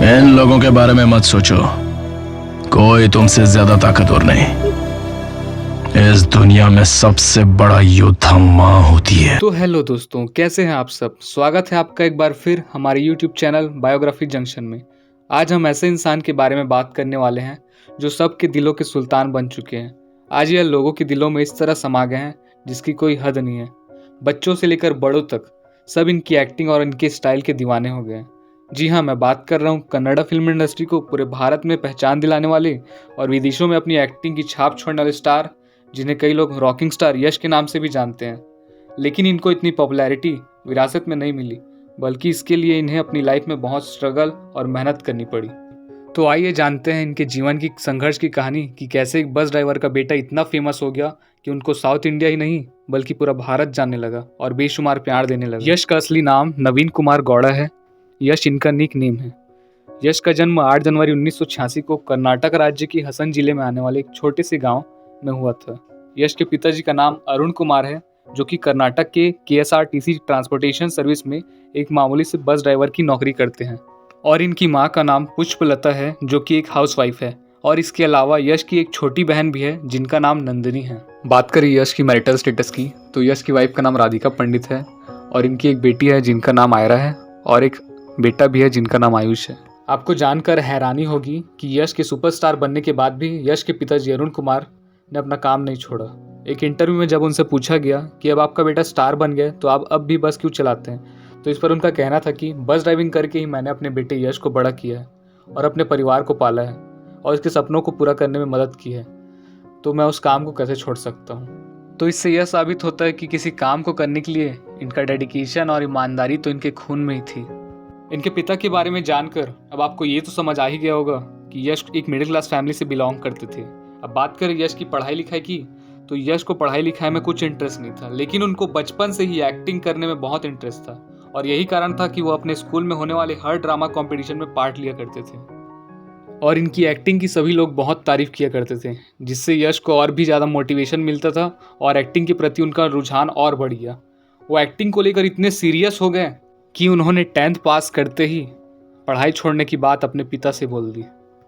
इन लोगों के बारे में मत सोचो। कोई तुमसे ज्यादा ताकतवर नहीं। इस दुनिया में सबसे बड़ा योद्धा माँ होती है। तो हेलो दोस्तों, कैसे हैं आप सब। स्वागत है आपका एक बार फिर हमारे यूट्यूब चैनल बायोग्राफी जंक्शन में। आज हम ऐसे इंसान के बारे में बात करने वाले हैं जो सबके दिलों के सुल्तान बन चुके हैं। आज यह लोगों के दिलों में इस तरह समा गए हैं जिसकी कोई हद नहीं है। बच्चों से लेकर बड़ों तक सब इनकी एक्टिंग और इनके स्टाइल के दीवाने हो गए हैं। जी हाँ, मैं बात कर रहा हूँ कन्नड़ा फिल्म इंडस्ट्री को पूरे भारत में पहचान दिलाने वाले और विदेशों में अपनी एक्टिंग की छाप छोड़ने वाले स्टार, जिन्हें कई लोग रॉकिंग स्टार यश के नाम से भी जानते हैं। लेकिन इनको इतनी पॉपुलैरिटी विरासत में नहीं मिली, बल्कि इसके लिए इन्हें अपनी लाइफ में बहुत स्ट्रगल और मेहनत करनी पड़ी। तो आइए जानते हैं इनके जीवन की संघर्ष की कहानी कि कैसे एक बस ड्राइवर का बेटा इतना फेमस हो गया कि उनको साउथ इंडिया ही नहीं बल्कि पूरा भारत जानने लगा और बेशुमार प्यार देने लगा। यश का असली नाम नवीन कुमार गौड़ा है। यश इनका निक नेम है। यश का जन्म 8 जनवरी 1986 को कर्नाटक राज्य के हसन जिले में आने वाले एक छोटे से गांव में हुआ था। यश के पिताजी का नाम अरुण कुमार है, जो कि कर्नाटक के KSRTC ट्रांसपोर्टेशन सर्विस में एक मामूली से बस ड्राइवर की नौकरी करते हैं। और इनकी मां का नाम पुष्पलता है, जो कि एक हाउसवाइफ है। और इसके अलावा यश की एक छोटी बहन भी है जिनका नाम नंदिनी है। बात करें यश की मैरिटल स्टेटस की, तो यश की वाइफ का नाम राधिका पंडित है और इनकी एक बेटी है जिनका नाम आयरा है और एक बेटा भी है जिनका नाम आयुष है। आपको जानकर हैरानी होगी कि यश के सुपरस्टार बनने के बाद भी यश के पिताजी अरुण कुमार ने अपना काम नहीं छोड़ा। एक इंटरव्यू में जब उनसे पूछा गया कि अब आपका बेटा स्टार बन गया तो आप अब भी बस क्यों चलाते हैं, तो इस पर उनका कहना था कि बस ड्राइविंग करके ही मैंने अपने बेटे यश को बड़ा किया है और अपने परिवार को पाला है और इसके सपनों को पूरा करने में मदद की है, तो मैं उस काम को कैसे छोड़ सकता हूँ। तो इससे यह साबित होता है कि किसी काम को करने के लिए इनका डेडिकेशन और ईमानदारी तो इनके खून में ही थी। इनके पिता के बारे में जानकर अब आपको ये तो समझ आ ही गया होगा कि यश एक मिडिल क्लास फैमिली से बिलोंग करते थे। अब बात करें यश की पढ़ाई लिखाई की, तो यश को पढ़ाई लिखाई में कुछ इंटरेस्ट नहीं था, लेकिन उनको बचपन से ही एक्टिंग करने में बहुत इंटरेस्ट था और यही कारण था कि वो अपने स्कूल में होने वाले हर ड्रामा कंपटीशन में पार्ट लिया करते थे। और इनकी एक्टिंग की सभी लोग बहुत तारीफ किया करते थे, जिससे यश को और भी ज़्यादा मोटिवेशन मिलता था और एक्टिंग के प्रति उनका रुझान और बढ़ गया। वो एक्टिंग को लेकर इतने सीरियस हो गए कि उन्होंने 10th पास करते ही पढ़ाई छोड़ने की बात अपने पिता से बोल दी।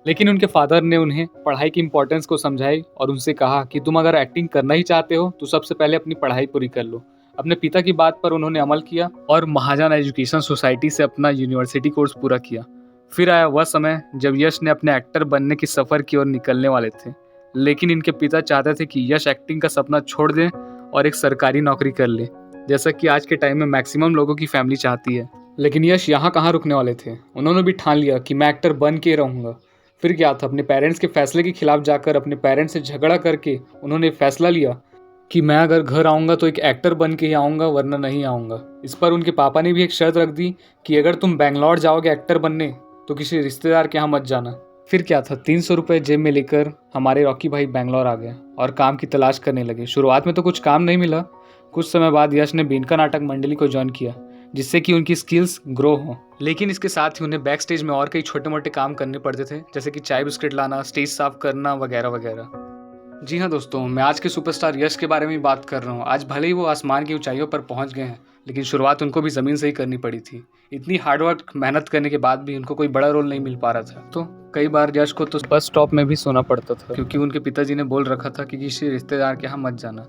लेकिन उनके फादर ने उन्हें पढ़ाई की इंपॉर्टेंस को समझाई और उनसे कहा कि तुम अगर एक्टिंग करना ही चाहते हो तो सबसे पहले अपनी पढ़ाई पूरी कर लो। अपने पिता की बात पर उन्होंने अमल किया और महाजन एजुकेशन सोसाइटी से अपना यूनिवर्सिटी कोर्स पूरा किया। फिर आया वह समय जब यश ने अपने एक्टर बनने की सफ़र की ओर निकलने वाले थे, लेकिन इनके पिता चाहते थे कि यश एक्टिंग का सपना छोड़ दें और एक सरकारी नौकरी कर ले, जैसा कि आज के टाइम में मैक्सिमम लोगों की फैमिली चाहती है। लेकिन यश यहाँ कहाँ रुकने वाले थे। उन्होंने भी ठान लिया कि मैं एक्टर बन के रहूँगा। फिर क्या था, अपने पेरेंट्स के फैसले के खिलाफ जाकर अपने पेरेंट्स से झगड़ा करके उन्होंने फैसला लिया कि मैं अगर घर आऊँगा तो एक एक्टर बन के ही आऊँगा, वरना नहीं आऊँगा। इस पर उनके पापा ने भी एक शर्त रख दी कि अगर तुम बेंगलोर जाओगे एक्टर बनने तो किसी रिश्तेदार के यहाँ मत जाना। फिर क्या था, 300 रुपये जेब में लेकर हमारे रॉकी भाई बेंगलोर आ गए और काम की तलाश करने लगे। शुरुआत में तो कुछ काम नहीं मिला। कुछ समय बाद यश ने बीनका नाटक मंडली को ज्वाइन किया, जिससे कि उनकी स्किल्स ग्रो हो। लेकिन इसके साथ ही उन्हें बैक स्टेज में और कई छोटे मोटे काम करने पड़ते थे, जैसे कि चाय बिस्किट लाना, स्टेज साफ करना वगैरह वगैरह। जी हाँ दोस्तों, मैं आज के सुपरस्टार यश के बारे में बात कर रहा हूँ। आज भले ही वो आसमान की ऊंचाइयों पर पहुँच गए हैं, लेकिन शुरुआत उनको भी ज़मीन से ही करनी पड़ी थी। इतनी हार्डवर्क मेहनत करने के बाद भी उनको कोई बड़ा रोल नहीं मिल पा रहा था। तो कई बार यश को तो बस स्टॉप में भी सोना पड़ता था, क्योंकि उनके पिताजी ने बोल रखा था कि किसी रिश्तेदार के यहाँ मत जाना।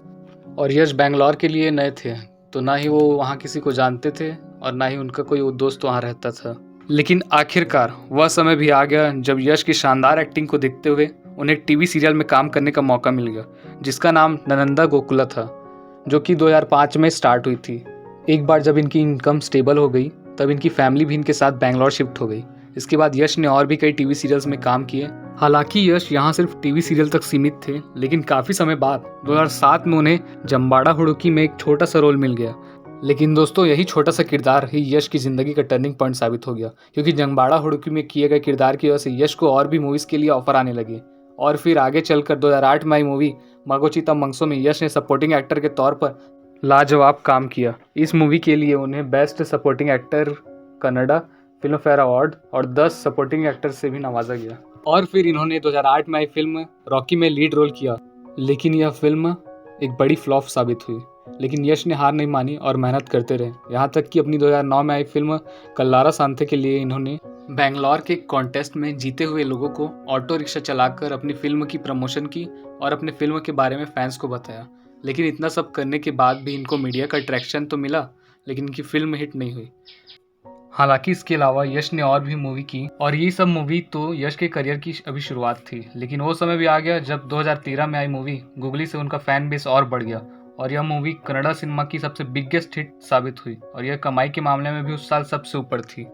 और यश बेंगलोर के लिए नए थे, तो ना ही वो वहाँ किसी को जानते थे और ना ही उनका कोई दोस्त वहाँ रहता था। लेकिन आखिरकार वह समय भी आ गया जब यश की शानदार एक्टिंग को देखते हुए उन्हें एक टीवी सीरियल में काम करने का मौका मिल गया, जिसका नाम ननंदा गोकुला था, जो कि 2005 में स्टार्ट हुई थी। एक बार जब इनकी इनकम स्टेबल हो गई, तब इनकी फैमिली भी इनके साथ बेंगलोर शिफ्ट हो गई। इसके बाद यश ने और भी कई टीवी सीरियल्स में काम किए। हालांकि यश यहाँ सिर्फ टीवी सीरियल तक सीमित थे, लेकिन काफ़ी समय बाद 2007 में उन्हें जम्बाड़ा हुडुकी में एक छोटा सा रोल मिल गया। लेकिन दोस्तों, यही छोटा सा किरदार ही यश की ज़िंदगी का टर्निंग पॉइंट साबित हो गया, क्योंकि जम्बाड़ा हुडुकी में किए गए किरदार की वजह से यश को और भी मूवीज़ के लिए ऑफर आने लगे। और फिर आगे चलकर 2008 में आई मूवी मगोचीता मंगसो में यश ने सपोर्टिंग एक्टर के तौर पर लाजवाब काम किया। इस मूवी के लिए उन्हें best supporting actor Kannada film fair award और 10 सपोर्टिंग एक्टर से भी नवाजा गया। और फिर इन्होंने 2008 में आई फिल्म रॉकी में लीड रोल किया, लेकिन यह फिल्म एक बड़ी फ्लॉप साबित हुई। लेकिन यश ने हार नहीं मानी और मेहनत करते रहे, यहाँ तक कि अपनी 2009 में आई फिल्म कल्लारा सांथे के लिए इन्होंने बेंगलोर के कॉन्टेस्ट में जीते हुए लोगों को ऑटो रिक्शा चलाकर अपनी फिल्म की प्रमोशन की और अपने फिल्म के बारे में फैंस को बताया। लेकिन इतना सब करने के बाद भी इनको मीडिया का अट्रैक्शन तो मिला, लेकिन इनकी फिल्म हिट नहीं हुई। हालांकि इसके अलावा यश ने और भी मूवी की और ये सब मूवी तो यश के करियर की अभी शुरुआत थी। लेकिन वो समय भी आ गया जब 2013 में आई मूवी गुगली से उनका फैन बेस और बढ़ गया और यह मूवी कन्नड़ा सिनेमा की सबसे बिगेस्ट हिट साबित हुई और यह कमाई के मामले में भी उस साल सबसे ऊपर थी।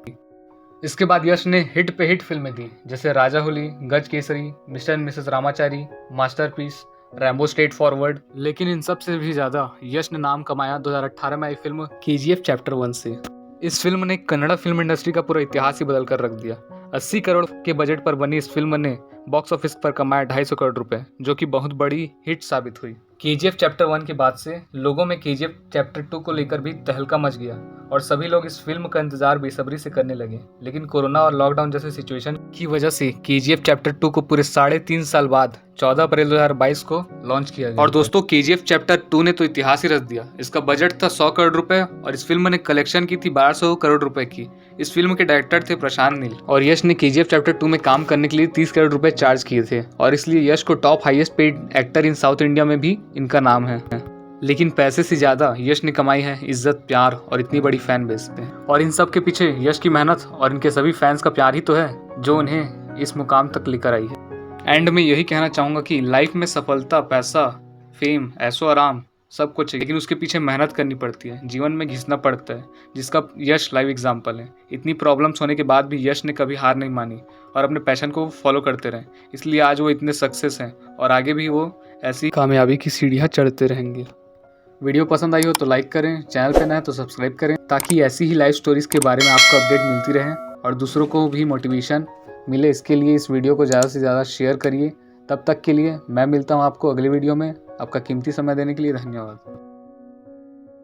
इसके बाद यश ने हिट पे हिट फिल्में दी, जैसे राजा हुली, गज Kesari, mister and Mrs Ramachari, masterpiece, Rambo straight forward. लेकिन इन सब से भी ज्यादा यश ने नाम कमाया 2018 में आई फिल्म KGF चैप्टर 1 से। इस फिल्म ने कन्नड़ा फिल्म इंडस्ट्री का पूरा इतिहास ही बदल कर रख दिया। 80 करोड़ के बजट पर बनी इस फिल्म ने बॉक्स ऑफिस पर कमाया 250 करोड़ रुपए, जो कि बहुत बड़ी हिट साबित हुई। KGF चैप्टर 1 के बाद से लोगों में KGF चैप्टर 2 को लेकर भी तहलका मच गया और सभी लोग इस फिल्म का इंतजार बेसब्री से करने लगे। लेकिन कोरोना और लॉकडाउन जैसे सिचुएशन की वजह से KGF चैप्टर 2 को पूरे 3.5 साल बाद 14 अप्रैल 2022 को लॉन्च किया गया। और दोस्तों, KGF चैप्टर 2 ने तो इतिहास ही रच दिया। इसका बजट था 100 करोड़ रुपए और इस फिल्म ने कलेक्शन की थी 1200 करोड़ रुपए की। इस फिल्म के डायरेक्टर थे प्रशांत नील और यश ने KGF चैप्टर 2 में काम करने के लिए 30 करोड़ रुपए चार्ज किए थे और इसलिए यश को top highest paid actor in south India में भी इनका नाम है। लेकिन पैसे से ज्यादा यश ने कमाई है इज्जत, प्यार और इतनी बड़ी फैन बेस पे। और इन सब के पीछे यश की मेहनत और इनके सभी फैंस का प्यार ही तो है जो उन्हें इस मुकाम तक लेकर आई है। एंड में यही कहना चाहूंगा कि लाइफ में सफलता, पैसा, फेम, ऐशो आराम सब कुछ है, लेकिन उसके पीछे मेहनत करनी पड़ती है, जीवन में घिसना पड़ता है, जिसका यश लाइव एग्जाम्पल है। इतनी प्रॉब्लम्स होने के बाद भी यश ने कभी हार नहीं मानी और अपने पैशन को फॉलो करते रहे, इसलिए आज वो इतने सक्सेस हैं और आगे भी वो ऐसी कामयाबी की सीढ़ियाँ चढ़ते रहेंगे। वीडियो पसंद आई हो तो लाइक करें, चैनल पे नए हैं तो सब्सक्राइब करें, ताकि ऐसी ही लाइफ स्टोरीज के बारे में आपको अपडेट मिलती रहे और दूसरों को भी मोटिवेशन मिले। इसके लिए इस वीडियो को ज़्यादा से ज़्यादा शेयर करिए। तब तक के लिए मैं मिलता हूँ आपको अगले वीडियो में। आपका कीमती समय देने के लिए धन्यवाद।